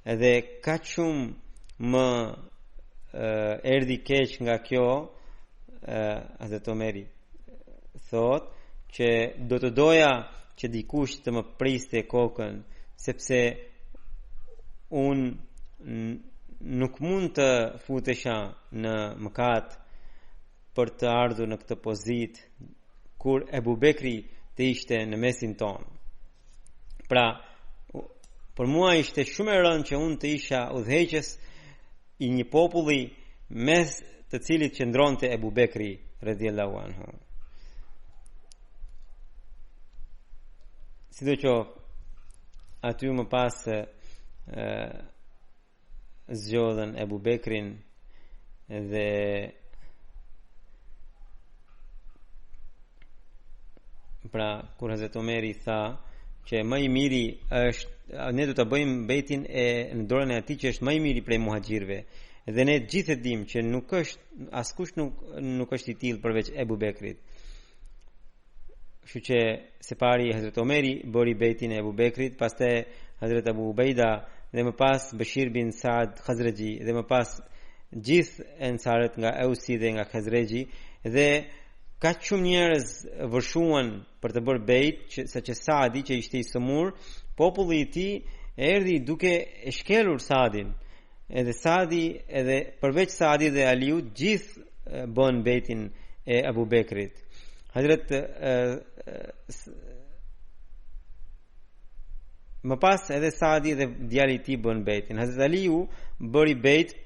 Edhe kaq shumë më erdhi keq nga kjo, Hazrat Omeri thot që do të doja që dikush të më priste kokën, sepse unë nuk mund të futesha në mëkat për të ardhur në këtë pozitë kur Abu Bekri të ishte në mesin tonë. Pra, për mua ishte shumë e rëndë që unë të isha udhëheqës i një populli mes të cilit qëndronte Abu Bekri radhiyallahu anhu. Sidoqoftë, aty më pas zgjodhen Abu Bekrin dhe pra kur Hazrat Omeri tha që më i miri është ne do ta bëjmë bejtin në dorën e atij që është më i miri prej muhaxhirëve. Dhe ne gjithë e dim që nuk është askush nuk është i tillë përveç Abu Bekrit. Kështu që së pari Hazrat Omeri bëri bejtin e Abu Bekrit, pastaj Hazrat Abu Ubaida dhe më pas Bashir bin Saad Khazraji dhe më pas gjithë ansarët nga Ausi dhe nga Khazraji, dhe ka shumë njerëz vërshuan për të bërë bejt, saqë Saadi që ishte i sëmur, populli i tij erdhi duke e shkelur Saadin. Edhe Saadi, edhe përveç Saadi dhe Aliu, gjithë bën bejtin e Abu Bekrit. Hazrat më pas edhe Saadi dhe djali i tij bën bejtin. Hazrat Aliu bëri bejt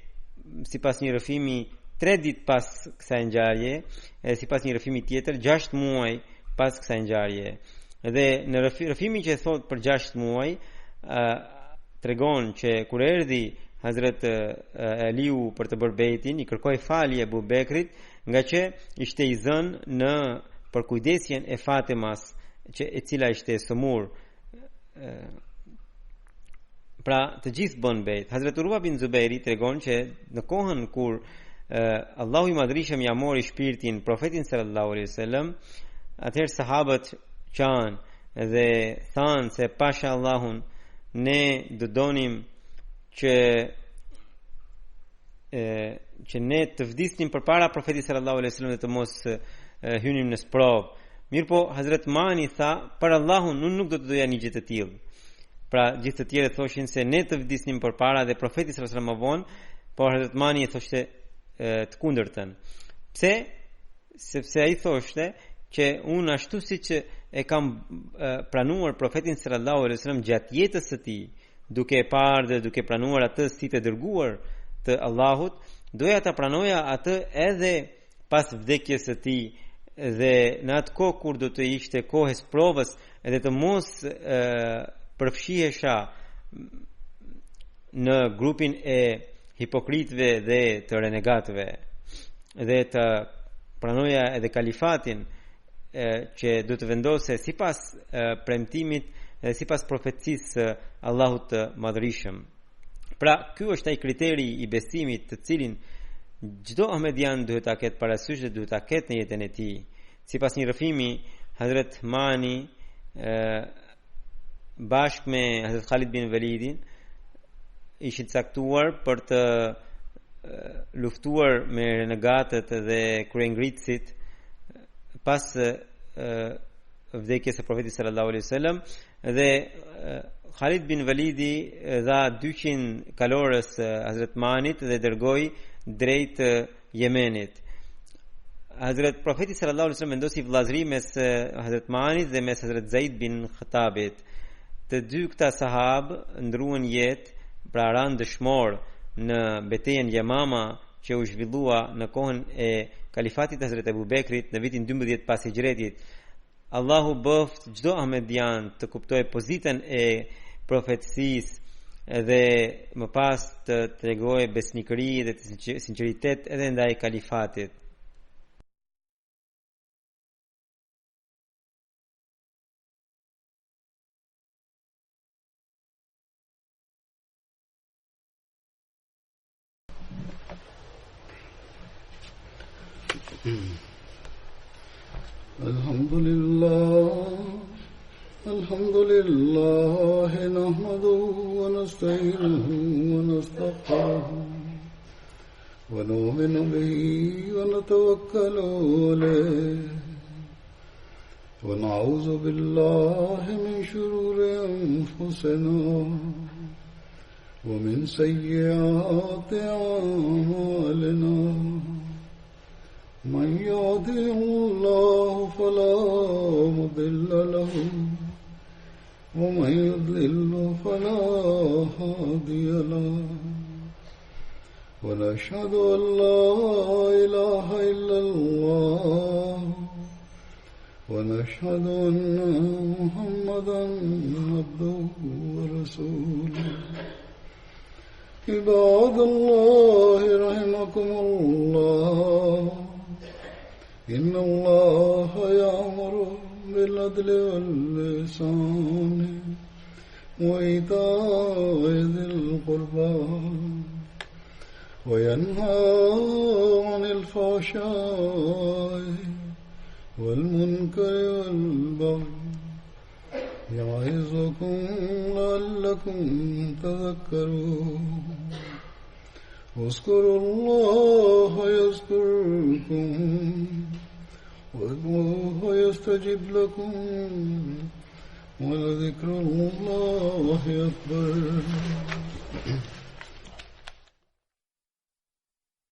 sipas një rrëfimi 3 ditë pas kësaj ngjarje, e sipas një rrëfimi tjetër 6 muaj pas kësaj ngjarje. Dhe në rrëfimin që thot për 6 muaj, tregon që kur erdhi Hazrat Aliu për të bërë bejtin, i kërkoi falje Abu Bekrit, nga që ishte i zënë në përkujdesjen e Fatimas, e cila ishte e sëmur. Pra të gjithë bën bejt. Hazrat Urwa bin Zubairi tregon që në kohën kur Allahu i Madhrishëm ja mori shpirtin profetin sallallahu alaihi wasallam, atëherë sahabët qanë dhe thanë se pasha Allahun ne do donim që ne të vdisnim përpara profetit sallallahu alaihi wasallam dhe të mos hynim në sprov. Mirpo Hazrat Mani tha, për Allahun unë nuk do të doja një gjë të tillë. Pra gjithë të tjerë thoshin se ne të vdisnim përpara dhe profeti sallallahu alaihi wasallam më vonë, por Hazrat Mani thoshte të kundërtën. Pse? Sepse ai thoshte që unë ashtu siç e kam pranuar profetin sallallahu alaihi wasallam gjatë jetës së tij, duke e parë dhe duke pranuar atë si të dërguar të Allahut, doja ta pranoja atë edhe pas vdekjes së tij, dhe në atë kohë kur do të ishte kohës provës, edhe të mos përfshihesha në grupin e hipokritëve dhe të renegatëve, dhe të pranoja edhe kalifatin që do të vendose sipas premtimit dhe sipas profecisë Allahut të Madhërisëm. Pra, ky është ai kriteri i besimit të cilin çdo ahmedian duhet ta ketë parasysh dhe duhet ta ketë në jetën e tij. Sipas një rrëfimi, Hazrat Mani bashkë me Hazrat Khalid bin Walidin ishin caktuar për të luftuar me renegatët dhe kryengritësit pas vdekjes së profetit sallallahu alaihi wasallam, dhe Khalid bin Walidi dha 200 kalorës Hazrat Manit dhe dërgoi drejt Yemenit. Hazrat profeti sallallahu alaihi wasallam vendosi vllazëri mes Hazrat Manit dhe mes Hazrat Zaid bin Khatabit. Të dy këta sahabë ndruan jetë, pra ran dëshmor në betejën Yamama që u zhvillua në kohën e kalifatit Hazrat Abu Bekrit në vitin 12 pas hijretit. Allahu bëft çdo ahmedian të kuptojë pozitën e profecisë dhe më pas të tregojë besnikëri dhe sinqeritet edhe ndaj kalifatit. الحمد لله نحمده ونستعينه ونستغفره ونؤمن به ونتوكل عليه ونعوذ بالله من شرور أنفسنا ومن سيئات أعمالنا من يهده الله فلا مضل له ومن يضلل فلا هادي له ونشهد أن لا إله إلا الله ونشهد أن محمدا عبده ورسوله عباد الله رحمكم الله إن الله يأمر بالعدل والإحسان وإيتاء ذي القربى وينهى عن الفحشاء والمنكر والبغي يعظكم لعلكم تذكرون اذكروا الله يذكركم وادعوه يستجب لكم ولذكر الله أكبر